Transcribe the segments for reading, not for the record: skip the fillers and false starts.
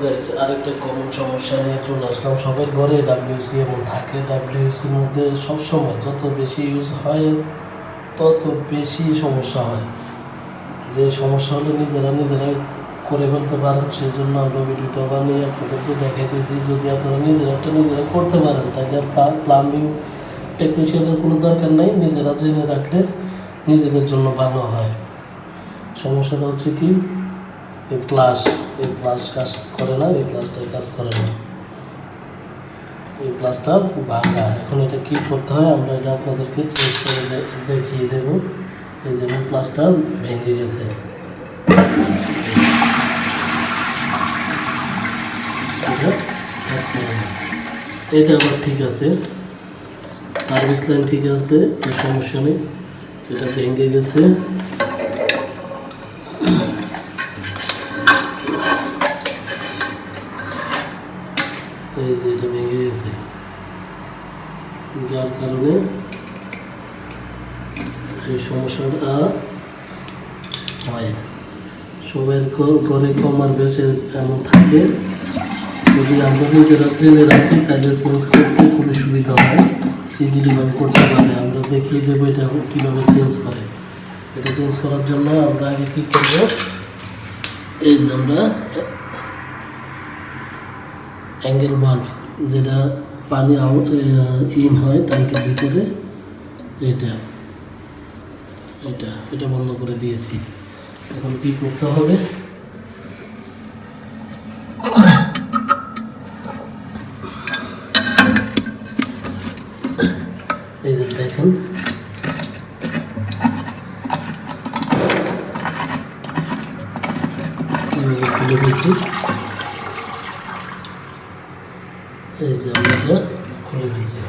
Guys, আরেকটা common সমস্যা নিয়ে চলে আসলাম। সবার ঘরে ডাব্লিউসি এমন থাকে। ডাব্লিউসির মধ্যে সবসময় যত বেশি ইউজ হয় তত বেশি সমস্যা হয়। যে সমস্যা হলে নিজেরাই করে ফেলতে পারেন, সেই জন্য আমরা ভিডিওটা বানিয়ে আপনাদেরকে দেখাইতেছি। যদি আপনারা নিজেরা করতে পারেন তাহলে আর প্লাম্বিং টেকনিশিয়ানের কোনো দরকার নেই। নিজেরা জেনে রাখলে নিজেদের জন্য ভালো হয়। সমস্যাটা হচ্ছে কি, এই প্লাস কাজ করে না, এই প্লাসটার কাজ করে না, এই প্লাসটা ভাঙা। এখন এটা কি করতে হয় আমরা এটা আপনাদেরকে চেঞ্জ করে দেখিয়ে দেব। এই যেমন প্লাসটা ভেঙে গেছে, এটা আবার ঠিক আছে, সার্ভিস লাইন ঠিক আছে, কোনো সমস্যা নেই। এটা ভেঙে গেছে, এই যে এটা ভেঙে গেছে, যার কারণে এই সমস্যাটা হয়। সবার ঘরে কম আর বেশি এমন থাকে। যদি আমরা নিজেরা জেনে রাখি তাহলে চেঞ্জ করতে খুবই সুবিধা হয়, ইজিলিভাবে করতে পারে। আমরা দেখিয়ে দেবো এটা কীভাবে চেঞ্জ করে। এটা চেঞ্জ করার জন্য আমরা আগে কী করবো, এই যে আমরা অ্যাঙ্গেল বাল্ব, যেটা পানি ইন হয় ট্যাঙ্কের ভিতরে, এটা বন্ধ করে দিয়েছি। এখন কি করতে হবে, এই যে দেখেন খুলে দিয়েছি। এই যে আমরা এটা খুলে ফেলছি।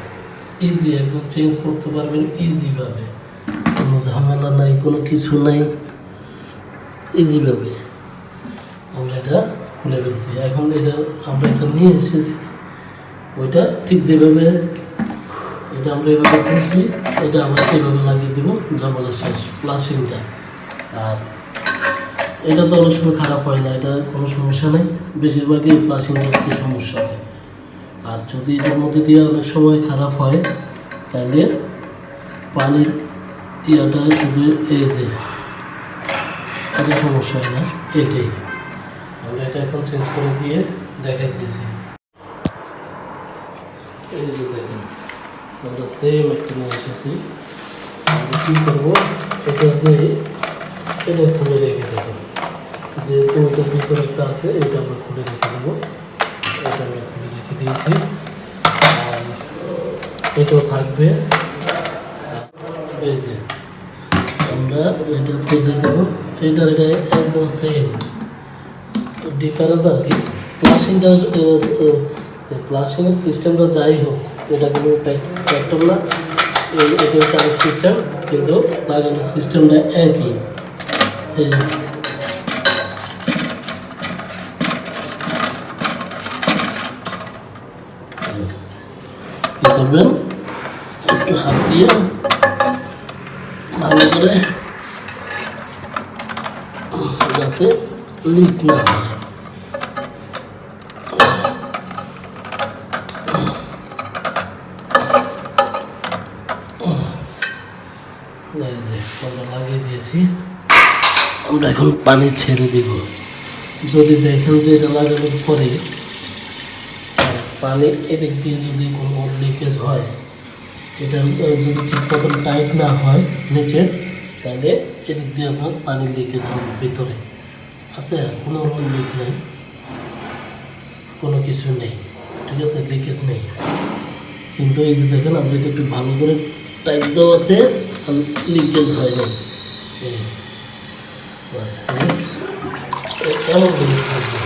ইজি, একদম চেঞ্জ করতে পারবেন ইজিভাবে, কোনো ঝামেলা নাই, কোনো কিছু নাই, ইজিভাবে আমরা এটা খুলে ফেলছি। এখন আমরা এটা নিয়ে এসেছি, ওইটা ঠিক যেভাবে এটা আমরা এভাবে খুলছি, এটা আমরা এভাবে লাগিয়ে দেবো, ঝামেলা শেষ। প্লাসিংটা আর এটা তো অনেক সময় খারাপ হয় না, এটা কোনো সমস্যা নেই। বেশিরভাগই প্লাসিং করতে সমস্যা হয়। আর যদি এটার মধ্যে দিয়ে অনেক সময় খারাপ হয় তাহলে পানির ইয়াটা শুধু এই যে এটা সমস্যা হয় না, এটাই আমরা এটা এখন চেঞ্জ করে দিয়ে দেখাইতেছি। এই যে দেখেন আমরা সেম একটা নিয়ে এসেছি। আমরা কী করবো, এটা খুলে রেখে দেবো। যেহেতু ওটার ভিতরে একটা আছে, এটা আমরা খুলে রেখে দেবো। এটা আমরা খুলে রেখে দিয়েছি, আর এটাও থাকবে। এই যে আমরা এটা খুলে দেবো, এটা একদম সেম ডিফারেন্স আর কি। প্লাসিংয়ের সিস্টেমটা যাই হোক, এটা কোনো ফ্যাক্টর না, এটা হচ্ছে আরেক সিস্টেম, কিন্তু লাগানোর সিস্টেমটা একই। কী করবেন, একটু হাত দিয়ে ভালো করে, যাতে লিক না হয়। এই যে আমরা লাগিয়ে দিয়েছি, আমরা এখন পানি ছেড়ে দিব। যদি দেখেন যে এটা লাগানোর পরে পানি এদিক দিয়ে যদি কোনো লিকেজ হয়, এটা যদি ঠিক মতন টাইট না হয় নিচে, তাহলে এদিক দিয়ে আপনার পানি লিকেজ হবে ভিতরে। আছে কোনো রকম লিক নেই, কোনো কিছু নেই, ঠিক আছে, লিকেজ নেই। কিন্তু এই যে দেখেন আমরা এটা একটু ভালো করে টাইট দেওয়াতে লিকেজ হয় না। এমন জিনিস থাকবে।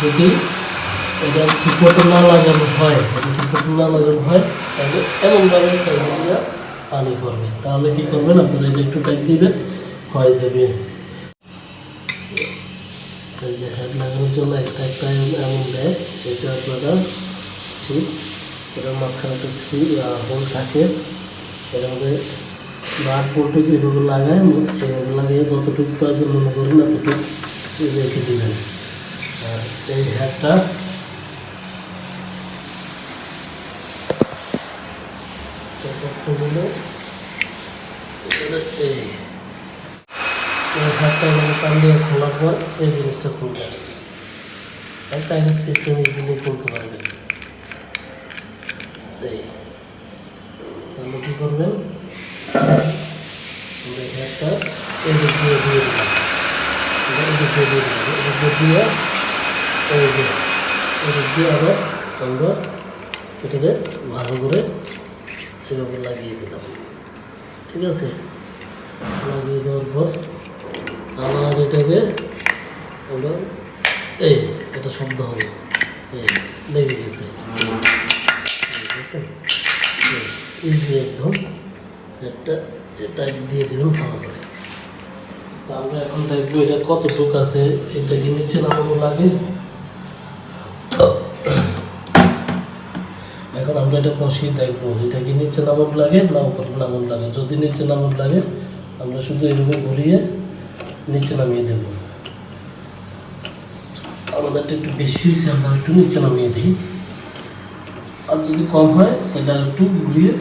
যদি এটা ঠিক মতো না লাগানো হয় তাহলে এমনভাবে সাইডে পানি করবে। তাহলে কী করবেন, আপনারা এটা একটু টাইট দিবেন, হয়ে যাবে। এই যে হেড লাগানোর জন্য একটা এমন দেয়, এটা আপনারা ঠিক এটার মাঝখানে একটা হোল থাকে, এটার মধ্যে নাট বল্টু যেভাবে লাগায়, এভাবে লাগিয়ে যতটুকু প্রয়োজন মনে করেন এতটুকু রেখে দেবেন। আর এই হ্যাটটা এই হ্যাটটা টান দিয়ে খোলার পর এই জিনিসটা খুলবে, একটা সিস্টেম ইজিলি খুলতে পারবেন। এই তাহলে কী করবেন, হ্যাটটা এই দিক দিয়ে দিয়ে দিলাম, এই দিক দিয়ে দিয়ে দিলাম, এই দিক দিয়ে এই যে এই দিক দিয়ে আবার আমরা এটাকে ভালো করে সেভাবে লাগিয়ে দিলাম। ঠিক আছে, লাগিয়ে দেওয়ার পর আবার এটাকে আমরা এই এটা শব্দ হবে, এই লেগে গেছে, ঠিক আছে, ইজি একদম একটা এটা দিয়ে দেবেন ভালো করে। তো আমরা এখন দেখবো এটা কতটুকু আছে, এটা কি নিচে নামানো লাগে। এখন আমরা এটা বসিয়ে দেখবো এটা কি নিচে নামানো লাগে না উপরে নামানো লাগে। যদি নিচে নামানো লাগে আমরা শুধু এভাবে ঘুরিয়ে নিচে নামিয়ে দেব। আমাদেরটা একটু বেশি হয়েছে, আমরা একটু নিচে নামিয়ে দিই। আর যদি কম হয় তাহলে আর একটু ঘুরিয়ে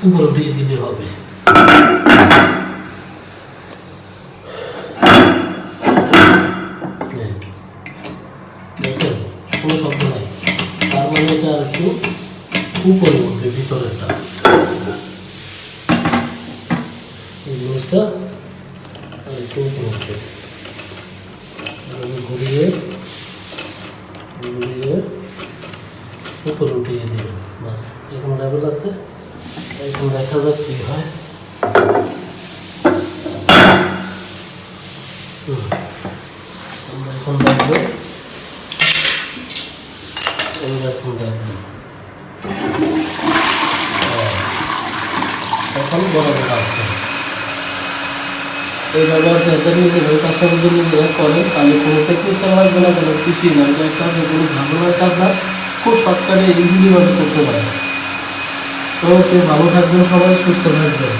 উপরে উঠিয়ে দিলে হবে। কোনো শব্দ নাই, তার মানে এটা আর একটু উপরে উঠবে ভিতরেরটা, এই জিনিসটা আর একটু উপরে উঠবে। ঘুরিয়ে ঘুরিয়ে উপরে উঠিয়ে দেবেন, বাস এখন লেভেল আছে। এখন দেখা যাক কী হয়। আমরা এখন দেখবো, এখন দেখবো এখন বরাবর আছে। এই ব্যবহারটা এদের নিজেরা কাস্টমারদের নিজেরা করেন, তাহলে কোনো টেকনিক্যাল লাগবে না, কোনো কিছুই না। এটা একটা কোনো ঝামেলার কাজ না, খুব শর্টকাটে ইজিলিভাবে করতে পারে। তো ভালো থাকবেন সবাই, সুস্থ থাকবেন।